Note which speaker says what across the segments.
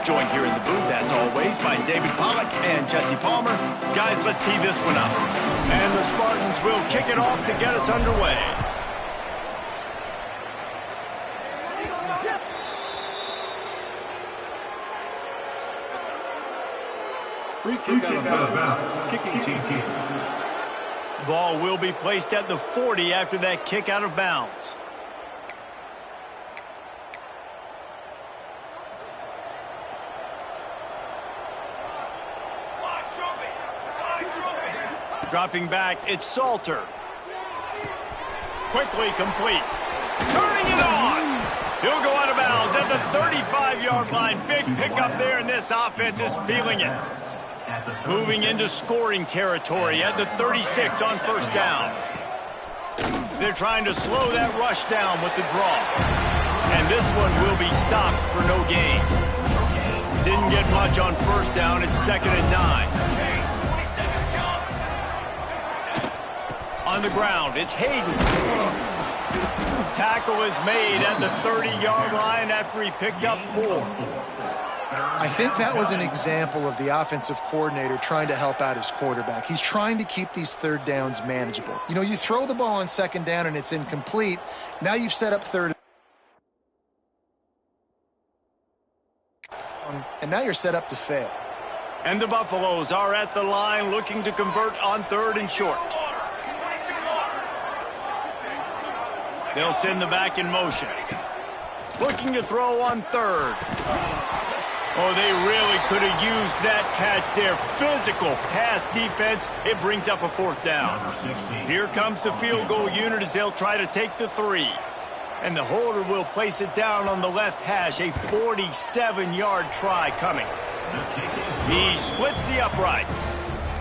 Speaker 1: joined here in the booth, as always, by David Pollack and Jesse Palmer. Guys, let's tee this one up. And the Spartans will kick it off to get us underway.
Speaker 2: Free kick out of bounds. Kicking team.
Speaker 1: Ball will be placed at the 40 after that kick out of bounds. Dropping back, it's Salter. Quickly complete. Turning it on. He'll go out of bounds at the 35-yard line. Big pickup there, and this offense is feeling it. Moving into scoring territory at the 36 on first down. They're trying to slow that rush down with the draw. And this one will be stopped for no gain. Didn't get much on first down. It's 2nd and 9. On the ground, it's Hayden. Tackle is made at the 30-yard line after he picked up 4.
Speaker 3: I think that was an example of the offensive coordinator trying to help out his quarterback. He's trying to keep these third downs manageable. You know, you throw the ball on 2nd down and it's incomplete. Now you've set up 3rd. And now you're set up to fail.
Speaker 1: And the Buffaloes are at the line looking to convert on 3rd and short. They'll send the back in motion. Looking to throw on 3rd. Oh, they really could have used that catch there. Physical pass defense. It brings up a 4th down. Here comes the field goal unit as they'll try to take the 3. And the holder will place it down on the left hash. A 47-yard try coming. He splits the uprights.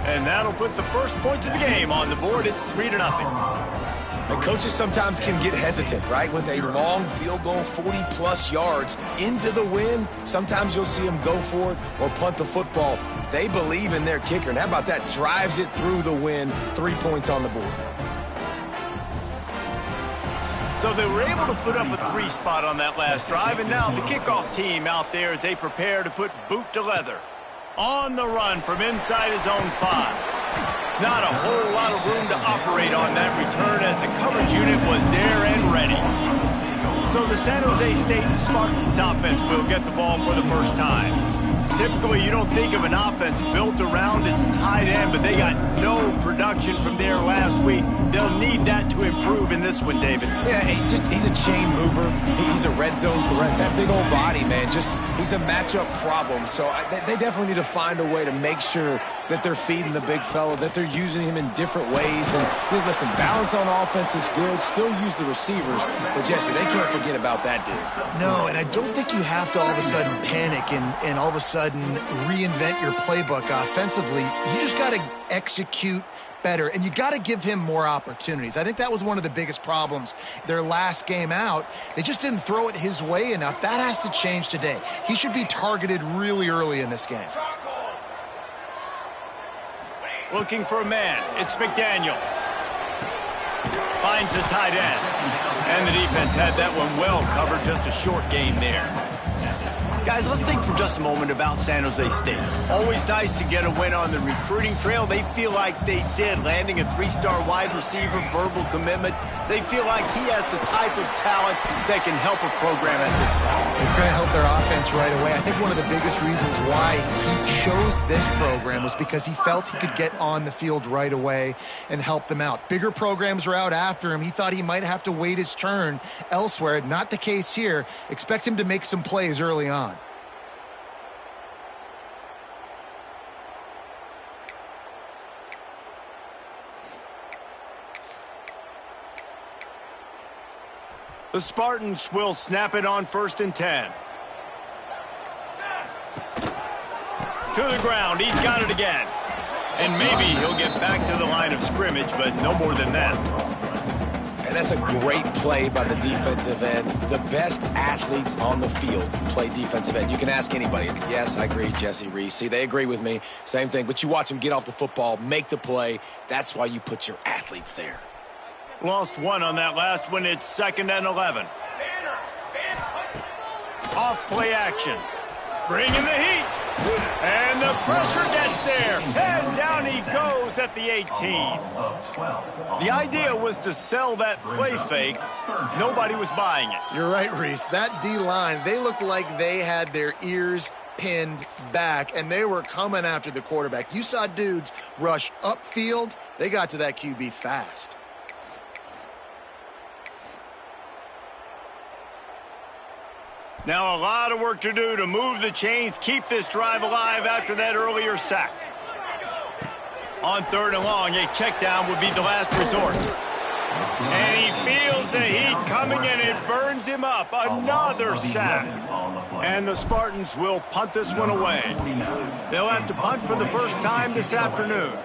Speaker 1: And that'll put the first points of the game on the board. It's 3-0.
Speaker 4: And coaches sometimes can get hesitant, right? With a long field goal, 40-plus yards into the wind, sometimes you'll see them go for it or punt the football. They believe in their kicker, and how about that? Drives it through the wind, 3 points on the board.
Speaker 1: So they were able to put up a 3 spot on that last drive, and now the kickoff team out there as they prepare to put boot to leather. On the run from inside his own 5. Not a whole lot of room to operate on that return as the coverage unit was there and ready. So the San Jose State Spartans offense will get the ball for the first time. Typically, you don't think of an offense built around its tight end, but they got no production from there last week. They'll need that to improve in this one, David.
Speaker 4: Yeah, he's a chain mover. He's a red zone threat. That big old body, man, he's a matchup problem. So they definitely need to find a way to make sure that they're feeding the big fella, that they're using him in different ways. And listen, balance on offense is good. Still use the receivers. But, Jesse, they can't forget about that dude.
Speaker 3: No, and I don't think you have to all of a sudden panic and all of a sudden reinvent your playbook offensively. You just got to execute better, and you got to give him more opportunities. I think that was one of the biggest problems their last game out. They just didn't throw it his way enough. That has to change today. He should be targeted really early in this game.
Speaker 1: Looking for a man. It's McDaniel. Finds the tight end. And the defense had that one well covered. Just a short game there. Guys, let's think for just a moment about San Jose State. Always nice to get a win on the recruiting trail. They feel like they did, landing a 3-star wide receiver, verbal commitment. They feel like he has the type of talent that can help a program at this level.
Speaker 3: It's going to help their offense right away. I think one of the biggest reasons why he chose this program was because he felt he could get on the field right away and help them out. Bigger programs were out after him. He thought he might have to wait his turn elsewhere. Not the case here. Expect him to make some plays early on.
Speaker 1: The Spartans will snap it on 1st and 10. To the ground. He's got it again. And maybe he'll get back to the line of scrimmage, but no more than that.
Speaker 4: And that's a great play by the defensive end. The best athletes on the field play defensive end. You can ask anybody. Yes, I agree, Jesse Reese. See, they agree with me. Same thing. But you watch them get off the football, make the play. That's why you put your athletes there.
Speaker 1: Lost one on that last one. It's 2nd and 11. Off play action. Bringing the heat. And the pressure gets there. And down he goes at the 18. The idea was to sell that play fake. Nobody was buying it.
Speaker 3: You're right, Reese. That D-line, they looked like they had their ears pinned back, and they were coming after the quarterback. You saw dudes rush upfield. They got to that QB fast.
Speaker 1: Now a lot of work to do to move the chains, keep this drive alive after that earlier sack. On 3rd and long, a check down would be the last resort. And he feels the heat coming, and it burns him up. Another sack. And the Spartans will punt this one away. They'll have to punt for the first time this afternoon.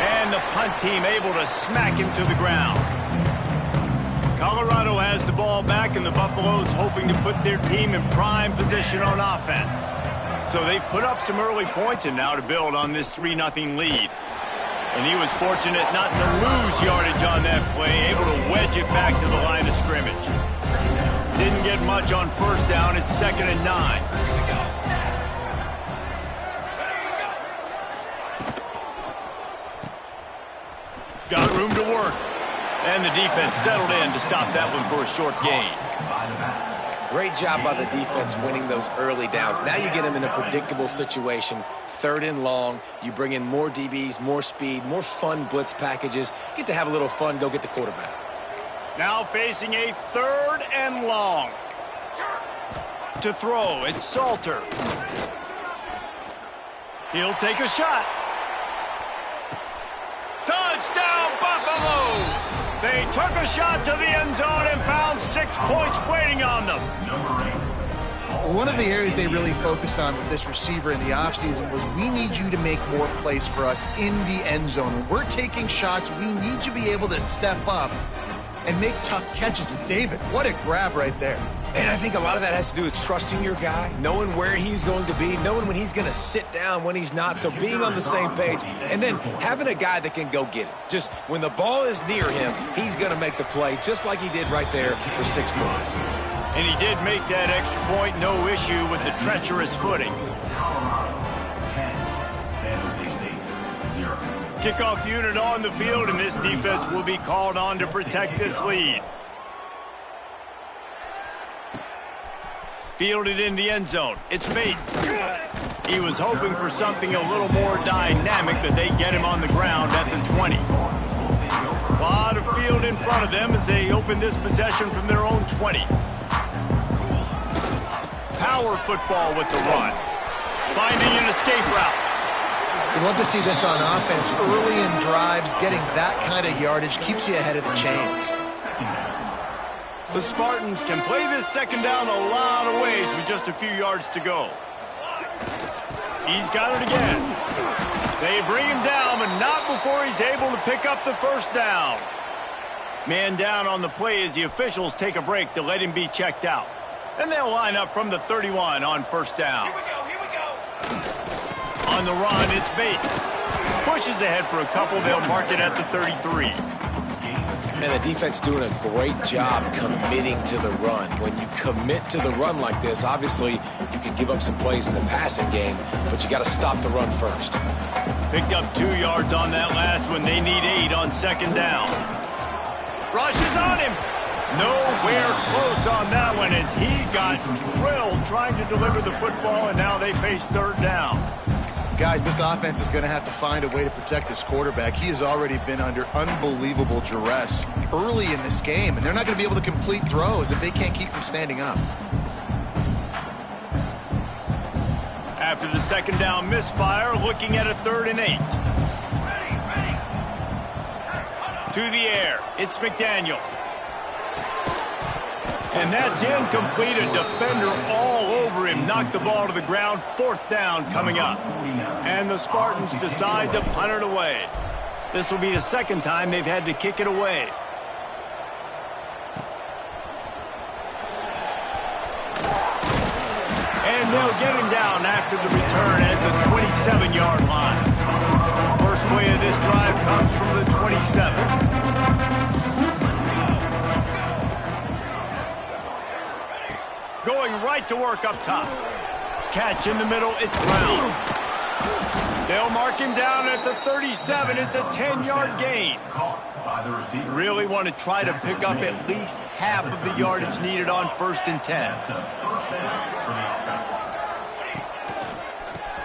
Speaker 1: And the punt team able to smack him to the ground. Colorado has the ball back, and the Buffaloes hoping to put their team in prime position on offense. So they've put up some early points, and now to build on this 3-0 lead. And he was fortunate not to lose yardage on that play, able to wedge it back to the line of scrimmage. Didn't get much on 1st down. It's 2nd and 9. Got room to work. And the defense settled in to stop that one for a short gain.
Speaker 4: Great job by the defense winning those early downs. Now you get them in a predictable situation. 3rd and long. You bring in more DBs, more speed, more fun blitz packages. Get to have a little fun. Go get the quarterback.
Speaker 1: Now facing a 3rd and long. To throw, it's Salter. He'll take a shot. Touchdown, Buffaloes! They took a shot to the end zone and found 6 points waiting on them.
Speaker 3: One of the areas they really focused on with this receiver in the offseason was we need you to make more plays for us in the end zone. When we're taking shots, we need you to be able to step up and make tough catches. And David, what a grab right there.
Speaker 4: And I think a lot of that has to do with trusting your guy, knowing where he's going to be, knowing when he's going to sit down, when he's not. So being on the same page, and then having a guy that can go get it. Just when the ball is near him, he's going to make the play, just like he did right there for 6 points.
Speaker 1: And he did make that extra point, no issue with the treacherous footing. Kickoff unit on the field, and this defense will be called on to protect this lead. Fielded in the end zone. It's Bates. He was hoping for something a little more dynamic, but they get him on the ground at the 20. A lot of field in front of them as they open this possession from their own 20. Power football with the run. Finding an escape route.
Speaker 3: We love to see this on offense. Early in drives, getting that kind of yardage keeps you ahead of the chains.
Speaker 1: The Spartans can play this 2nd down a lot of ways with just a few yards to go. He's got it again. They bring him down, but not before he's able to pick up the 1st down. Man down on the play as the officials take a break to let him be checked out. And they'll line up from the 31 on 1st down.
Speaker 5: Here we go.
Speaker 1: On the run, it's Bates. Pushes ahead for a couple. They'll mark it at the 33.
Speaker 4: And the defense doing a great job committing to the run. When you commit to the run like this, obviously you can give up some plays in the passing game, but you got to stop the run first.
Speaker 1: Picked up 2 yards on that last one. They need 8 on 2nd down. Rushes on him. Nowhere close on that one as he got drilled trying to deliver the football, and now they face 3rd down.
Speaker 3: Guys, this offense is going to have to find a way to protect this quarterback. He has already been under unbelievable duress early in this game, and they're not going to be able to complete throws if they can't keep him standing up.
Speaker 1: After the 2nd down misfire, looking at a 3rd and 8. To the air, it's McDaniel. And that's incomplete. A defender all over him. Knocked the ball to the ground. 4th down coming up. And the Spartans decide to punt it away. This will be the 2nd time they've had to kick it away. And they'll get him down after the return at the 27-yard line. First play of this drive comes from the 27. going right to work up top. Catch in the middle, it's Brown. They'll mark him down at the 37. It's a 10-yard gain. Really want to try to pick up at least half of the yardage needed on 1st and 10.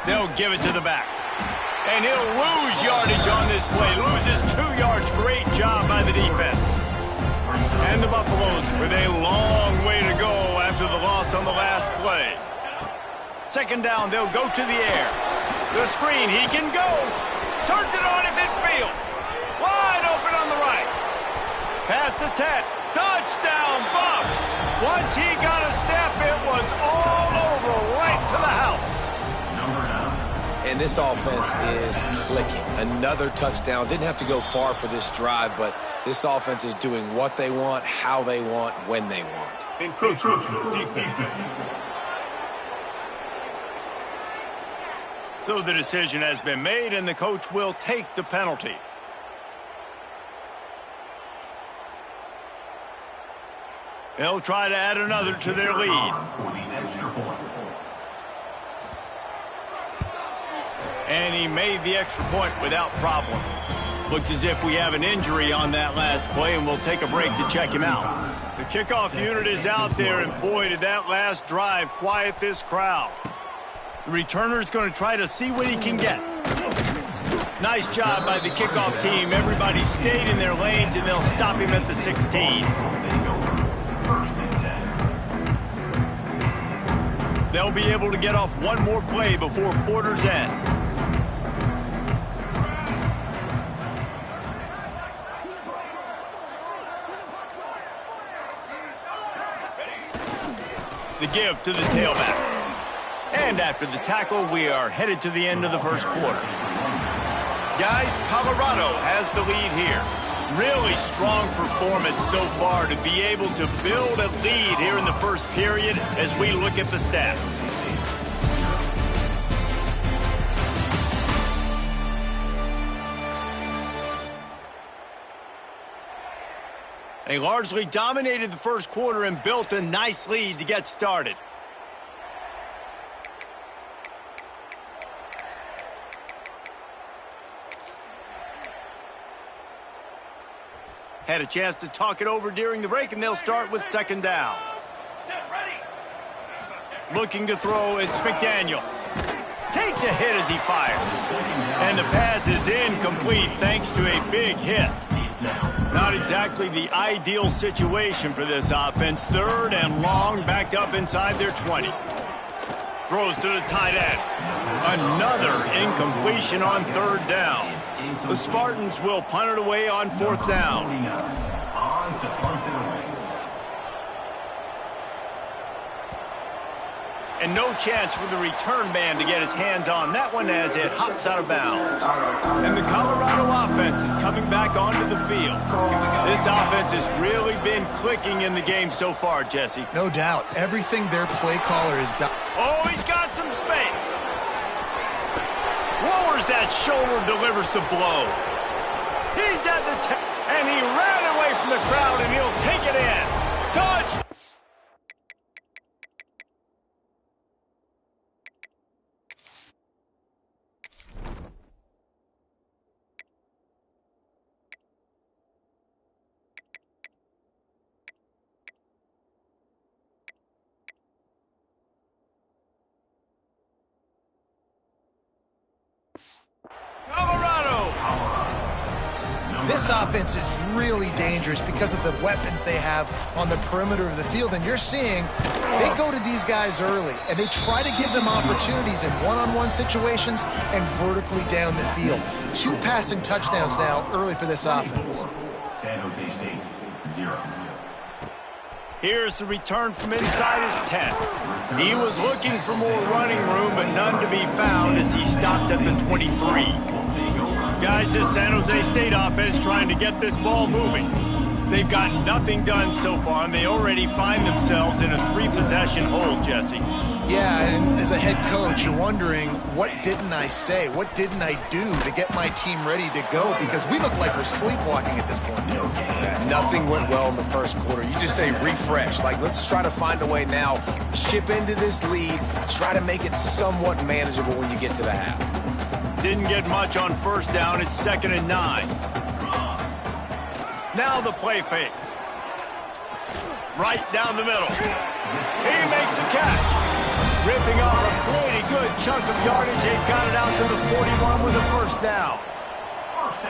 Speaker 1: They'll give it to the back. And he'll lose yardage on this play. Loses 2 yards. Great job by the defense. And the Buffaloes with a long way to go after the loss on the last play. 2nd down, they'll go to the air. The screen, he can go. Turns it on at midfield. Wide open on the right. Past the 10. Touchdown, Buffs. Once he got a step, it was all over right to the house.
Speaker 4: And this offense is clicking. Another touchdown. Didn't have to go far for this drive, but this offense is doing what they want, how they want, when they want.
Speaker 2: Encroachment defense.
Speaker 1: So the decision has been made, and the coach will take the penalty. They'll try to add another to their lead. And he made the extra point without problem. Looks as if we have an injury on that last play, and we'll take a break to check him out. The kickoff unit is out there, and boy, did that last drive quiet this crowd. The returner's going to try to see what he can get. Nice job by the kickoff team. Everybody stayed in their lanes, and they'll stop him at the 16. They'll be able to get off one more play before quarter's end. The give to the tailback. And after the tackle, we are headed to the end of the 1st quarter. Guys, Colorado has the lead here. Really strong performance so far to be able to build a lead here in the 1st period as we look at the stats. They largely dominated the 1st quarter and built a nice lead to get started. Had a chance to talk it over during the break, and they'll start with 2nd down. Looking to throw, it's McDaniel. Takes a hit as he fires. And the pass is incomplete thanks to a big hit. Not exactly the ideal situation for this offense. 3rd and long, backed up inside their 20. Throws to the tight end. Another incompletion on 3rd down. The Spartans will punt it away on 4th down. And no chance for the return man to get his hands on that one as it hops out of bounds. And the Colorado offense is coming back onto the field. This offense has really been clicking in the game so far, Jesse.
Speaker 3: No doubt. Everything their play caller has done.
Speaker 1: Oh, he's got some space. Lowers that shoulder, delivers the blow. He's at the and he ran away from the crowd, and he'll take it in. Touch!
Speaker 3: This offense is really dangerous because of the weapons they have on the perimeter of the field. And you're seeing they go to these guys early, and they try to give them opportunities in one-on-one situations and vertically down the field. 2 passing touchdowns now early for this offense.
Speaker 6: San Jose State, 0.
Speaker 1: Here's the return from inside his 10. He was looking for more running room, but none to be found as he stopped at the 23. Guys, this San Jose State offense trying to get this ball moving. They've got nothing done so far, and they already find themselves in a 3-possession hole, Jesse.
Speaker 3: Yeah, and as a head coach, you're wondering, what didn't I say? What didn't I do to get my team ready to go? Because we look like we're sleepwalking at this point.
Speaker 4: Yeah, nothing went well in the first quarter. You just say refresh. Like, let's try to find a way now, chip into this lead, try to make it somewhat manageable when you get to the half.
Speaker 1: Didn't get much on first down. It's 2nd and 9. Now the play fake. Right down the middle. He makes the catch. Ripping off a pretty good chunk of yardage. They've got it out to the 41 with a first down.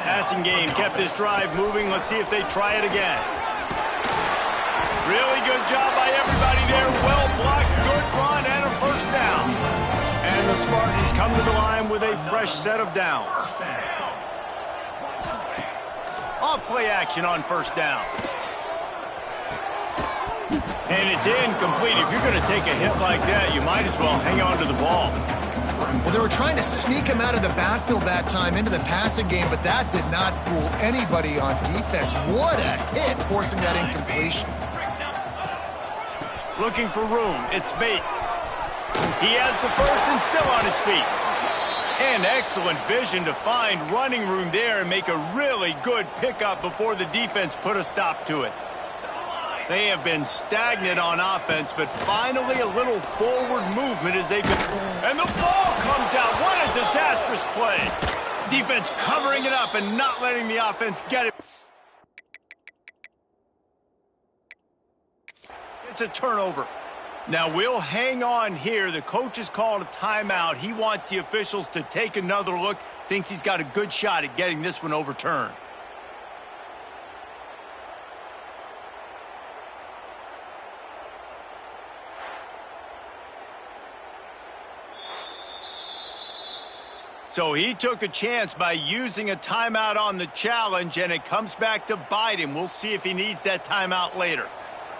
Speaker 1: Passing game kept this drive moving. Let's see if they try it again. Really good job by everybody there. Well blocked, good run, and a first down. And the Spartans come to the line with a fresh set of downs. Off play action on first down. And it's incomplete. If you're going to take a hit like that, you might as well hang on to the ball.
Speaker 3: Well, they were trying to sneak him out of the backfield that time into the passing game, but that did not fool anybody on defense. What a hit, forcing that incompletion.
Speaker 1: Looking for room. It's Bates. He has the first and still on his feet. And excellent vision to find running room there and make a really good pickup before the defense put a stop to it. They have been stagnant on offense, but finally a little forward movement as they go. And the ball comes out. What a disastrous play. Defense covering it up and not letting the offense get it. It's a turnover. Now we'll hang on here. The coach has called a timeout. He wants the officials to take another look. Thinks he's got a good shot at getting this one overturned. So he took a chance by using a timeout on the challenge, and it comes back to bite him. We'll see if he needs that timeout later.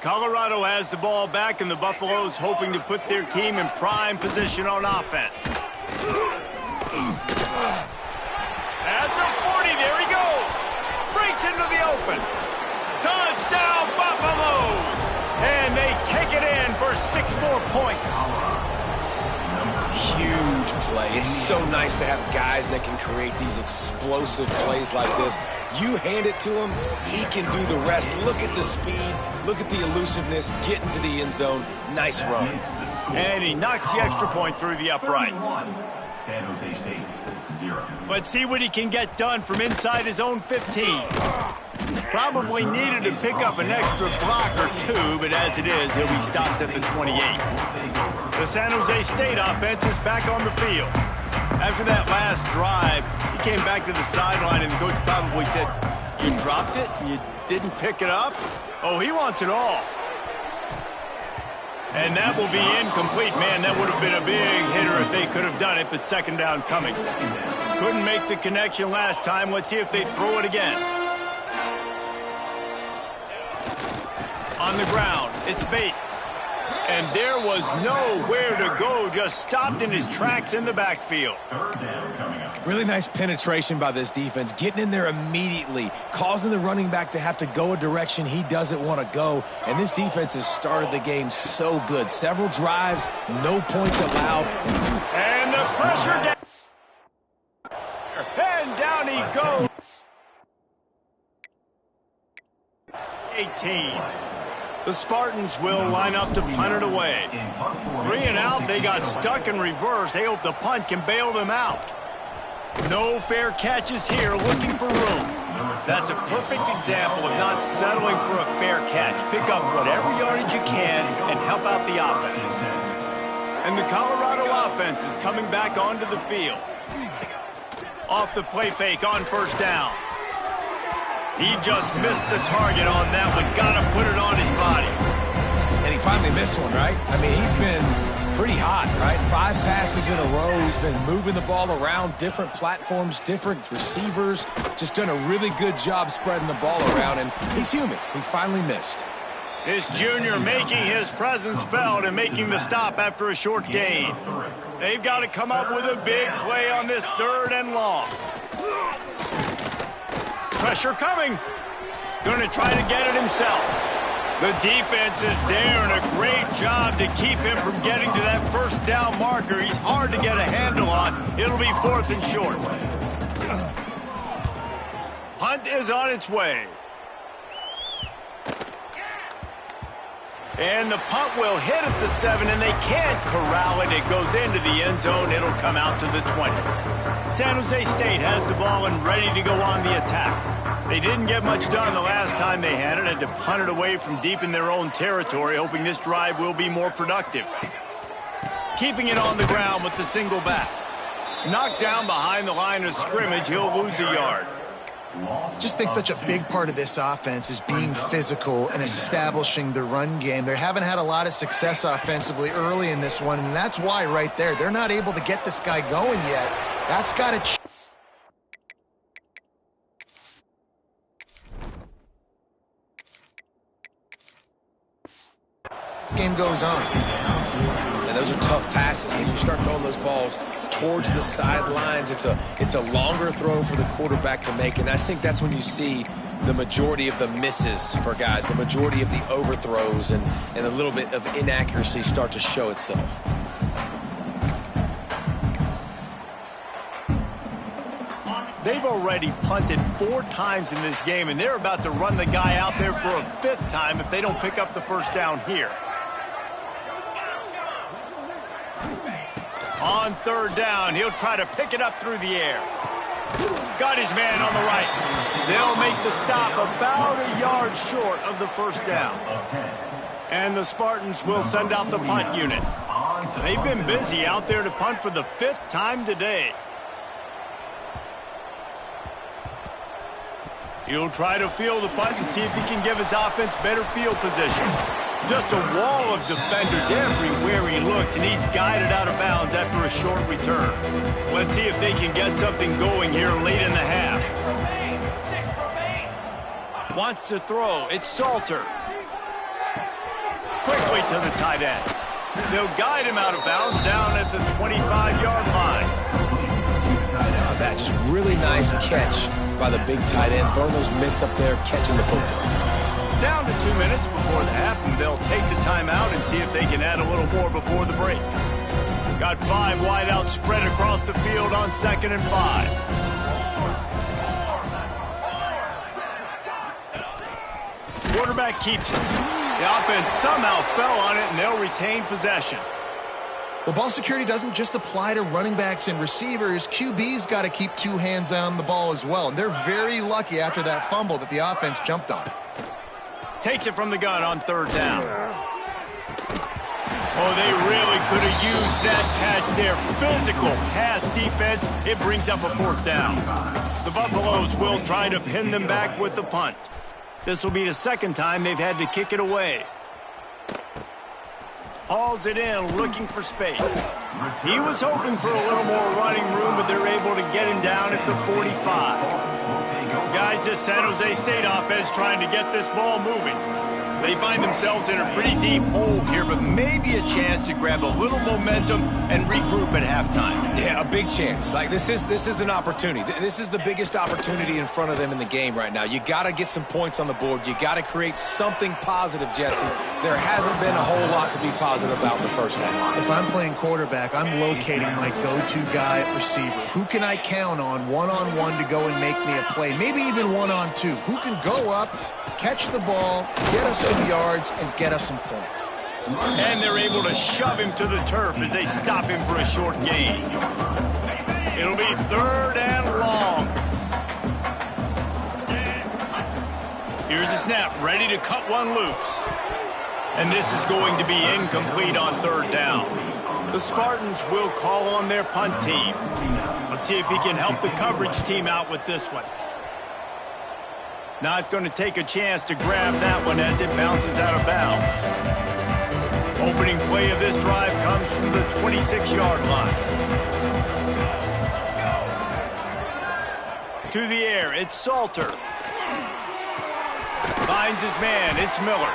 Speaker 1: Colorado has the ball back, and the Buffaloes hoping to put their team in prime position on offense. At the 40, there he goes. Breaks into the open. Touchdown, Buffaloes! And they take it in for 6 more points.
Speaker 4: Huge play. It's so nice to have guys that can create these explosive plays like this. You hand it to him, he can do the rest. Look at the speed, look at the elusiveness, get into the end zone. Nice run.
Speaker 1: And he knocks the extra point through the uprights.
Speaker 6: San Jose State, 0.
Speaker 1: Let's see what he can get done from inside his own 15. Probably needed to pick up an extra block or 2, but as it is, he'll be stopped at the 28. The San Jose State offense is back on the field. After that last drive, he came back to the sideline, and the coach probably said, "You dropped it? You didn't pick it up?" Oh, he wants it all. And that will be incomplete. Man, that would have been a big hitter if they could have done it, but second down coming. Couldn't make the connection last time. Let's see if they throw it again. On the ground, it's Bates. And there was nowhere to go, just stopped in his tracks in the backfield.
Speaker 4: Really nice penetration by this defense, getting in there immediately, causing the running back to have to go a direction he doesn't want to go. And this defense has started the game so good. Several drives, no points allowed.
Speaker 1: And the pressure down. And down he goes. 18. The Spartans will line up to punt it away. 3 and out, they got stuck in reverse. They hope the punt can bail them out. No fair catches here, looking for room. That's a perfect example of not settling for a fair catch. Pick up whatever yardage you can and help out the offense. And the Colorado offense is coming back onto the field. Off the play fake on first down. He just missed the target on that one. Got to put it on his body.
Speaker 4: And he finally missed one, right? I mean, he's been pretty hot, right? 5 passes in a row. He's been moving the ball around, different platforms, different receivers. Just done a really good job spreading the ball around, and he's human. He finally missed.
Speaker 1: This junior making his presence felt and making the stop after a short gain. They've got to come up with a big play on this 3rd and long. Pressure coming. Going to try to get it himself. The defense is there, and a great job to keep him from getting to that first down marker. He's hard to get a handle on. It'll be 4th and short. Punt is on its way. And the punt will hit at the 7, and they can't corral it. It goes into the end zone. It'll come out to the 20. San Jose State has the ball and ready to go on the attack. They didn't get much done the last time they had it. Had to punt it away from deep in their own territory, hoping this drive will be more productive. Keeping it on the ground with the single back. Knocked down behind the line of scrimmage. He'll lose a yard.
Speaker 3: Just think such a big part of this offense is being physical and establishing the run game. They haven't had a lot of success offensively early in this one, and that's why right there, they're not able to get this guy going yet. That's got to change. This game goes on.
Speaker 4: And those are tough passes. When you start throwing those balls towards the sidelines, it's a longer throw for the quarterback to make, and I think that's when you see the majority of the misses for guys, the majority of the overthrows, and a little bit of inaccuracy start to show itself.
Speaker 1: They've already punted 4 times in this game, and they're about to run the guy out there for a 5th time if they don't pick up the first down here. On 3rd down, he'll try to pick it up through the air. Got his man on the right. They'll make the stop about a yard short of the first down. And the Spartans will send out the punt unit. They've been busy out there to punt for the 5th time today. He'll try to field the punt and see if he can give his offense better field position. Just a wall of defenders everywhere he looks, and he's guided out of bounds after a short return. Let's see if they can get something going here late in the half. Wants to throw. It's Salter. Quickly to the tight end. They'll guide him out of bounds down at the 25-yard line.
Speaker 4: That just really nice catch by the big tight end. Throwing those mitts up there, catching the football.
Speaker 1: Down to 2 minutes before the half, and they'll take the timeout and see if they can add a little more before the break. Got 5 wideouts spread across the field on 2nd and 5. Quarterback keeps it. The offense somehow fell on it, and they'll retain possession.
Speaker 3: Well, ball security doesn't just apply to running backs and receivers. QB's got to keep 2 hands on the ball as well. And they're very lucky after that fumble that the offense jumped on.
Speaker 1: Takes it from the gun on 3rd down. Oh, they really could have used that catch there. Physical pass defense. It brings up a 4th down. The Buffaloes will try to pin them back with the punt. This will be the 2nd time they've had to kick it away. Hauls it in, looking for space. He was hoping for a little more running room, but they're able to get him down at the 45. Guys, this San Jose State offense trying to get this ball moving. They find themselves in a pretty deep hole here, but maybe a chance to grab a little momentum and regroup at halftime.
Speaker 4: Yeah, a big chance. Like this is an opportunity. This is the biggest opportunity in front of them in the game right now. You got to get some points on the board. You got to create something positive, Jesse. There hasn't been a whole lot to be positive about in the first half.
Speaker 3: If I'm playing quarterback, I'm locating my go-to guy at receiver. Who can I count on one-on-one to go and make me a play? Maybe even one-on-two. Who can go up, catch the ball, get us some yards, and get us some points.
Speaker 1: And they're able to shove him to the turf as they stop him for a short gain. It'll be 3rd and long. Here's the snap, ready to cut one loose. And this is going to be incomplete on 3rd down. The Spartans will call on their punt team. Let's see if he can help the coverage team out with this one. Not going to take a chance to grab that one as it bounces out of bounds. Opening play of this drive comes from the 26-yard line. To the air, it's Salter. Finds his man, it's Miller.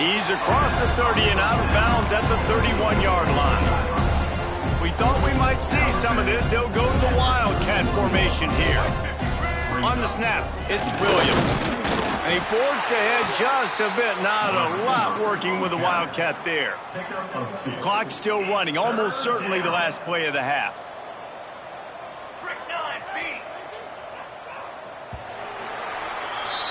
Speaker 1: He's across the 30 and out of bounds at the 31-yard line. We thought we might see some of this. They'll go to the Wildcat formation here. On the snap, it's Williams. And he forged ahead just a bit. Not a lot working with the Wildcat there. Clock still running. Almost certainly the last play of the half.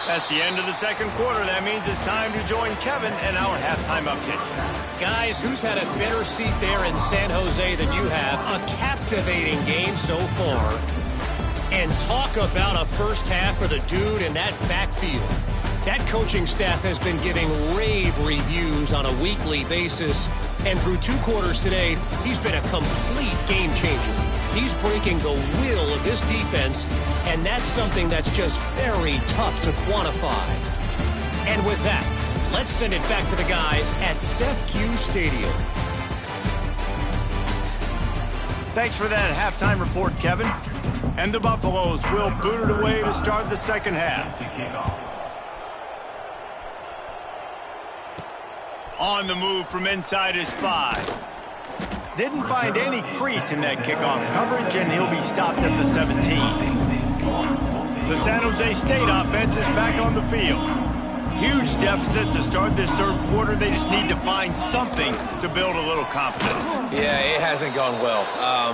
Speaker 1: That's the end of the second quarter. That means it's time to join Kevin and our halftime update.
Speaker 7: Guys, who's had a better seat there in San Jose than you have? A captivating game so far. And talk about a first half for the dude in that backfield. That coaching staff has been giving rave reviews on a weekly basis. And through 2 quarters today, he's been a complete game changer. He's breaking the will of this defense, and that's something that's just very tough to quantify. And with that, let's send it back to the guys at SEFCU Stadium.
Speaker 1: Thanks for that halftime report, Kevin. And the Buffaloes will boot it away to start the second half. On the move from inside his 5. Didn't find any crease in that kickoff coverage, and he'll be stopped at the 17. The San Jose State offense is back on the field. Huge deficit to start this third quarter. They just need to find something to build a little confidence.
Speaker 4: Yeah, it hasn't gone well.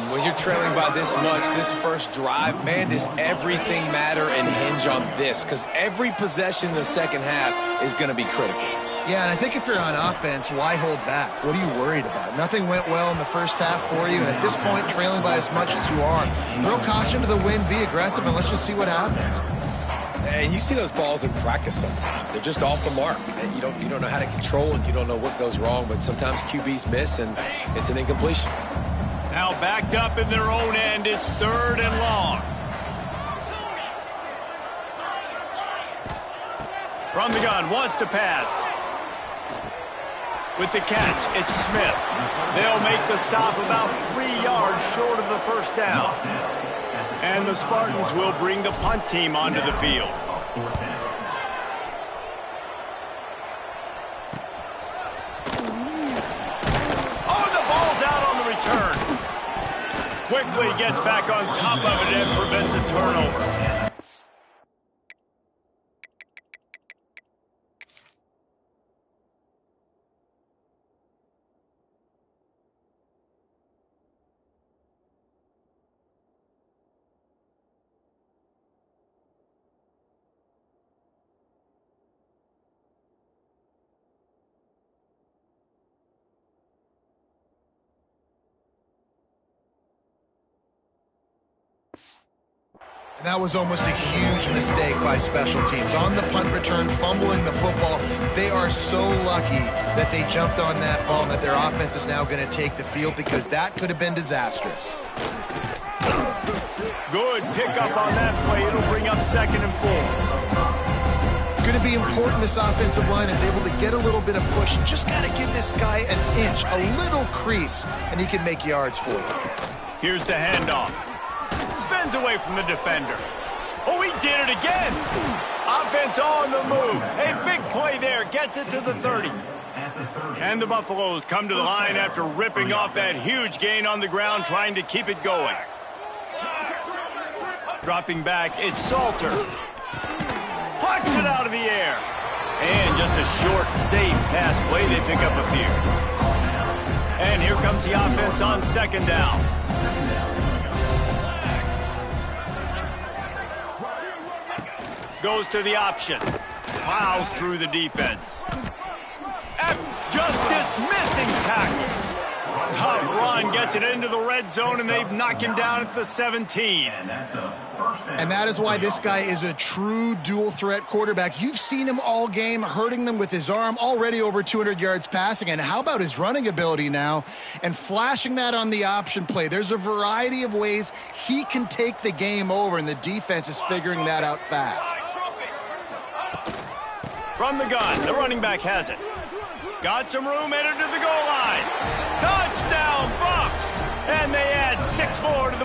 Speaker 4: When you're trailing by this much, this first drive, man, does everything matter and hinge on this? Because every possession in the second half is going to be critical.
Speaker 3: Yeah, and I think if you're on offense, why hold back? What are you worried about? Nothing went well in the first half for you, and at this point, trailing by as much as you are, throw caution to the wind, be aggressive, and let's just see what happens.
Speaker 4: And you see those balls in practice sometimes. They're just off the mark. And you don't know how to control it. You don't know what goes wrong, but sometimes QBs miss, and it's an incompletion.
Speaker 1: Now backed up in their own end, it's 3rd and long. From the gun, wants to pass. With the catch, it's Smith. They'll make the stop about 3 yards short of the first down. And the Spartans will bring the punt team onto the field. Oh, the ball's out on the return. Quickly gets back on top of it and prevents a turnover.
Speaker 3: And that was almost a huge mistake by special teams. On the punt return, fumbling the football. They are so lucky that they jumped on that ball and that their offense is now going to take the field, because that could have been disastrous.
Speaker 1: Good pickup on that play. It'll bring up 2nd and 4.
Speaker 3: It's going to be important this offensive line is able to get a little bit of push. Just got to give this guy an inch, a little crease, and he can make yards for you.
Speaker 1: Here's the handoff. Spins away from the defender. Oh, he did it again. Offense on the move. A big play there. Gets it to the 30. And the Buffaloes come to the line after ripping off that huge gain on the ground, trying to keep it going. Dropping back, it's Salter. Plucks it out of the air. And just a short, safe pass play. They pick up a few. And here comes the offense on 2nd down. Goes to the option. Plows through the defense. And just dismissing tackles. Tough run, gets it into the red zone, and they've knocked him down at the 17.
Speaker 3: And that is why this guy is a true dual-threat quarterback. You've seen him all game, hurting them with his arm, already over 200 yards passing. And how about his running ability now? And flashing that on the option play. There's a variety of ways he can take the game over, and the defense is figuring that out fast.
Speaker 1: From the gun, the running back has it. Got some room, headed to the goal line. Touchdown, Buffs! And they add 6 more to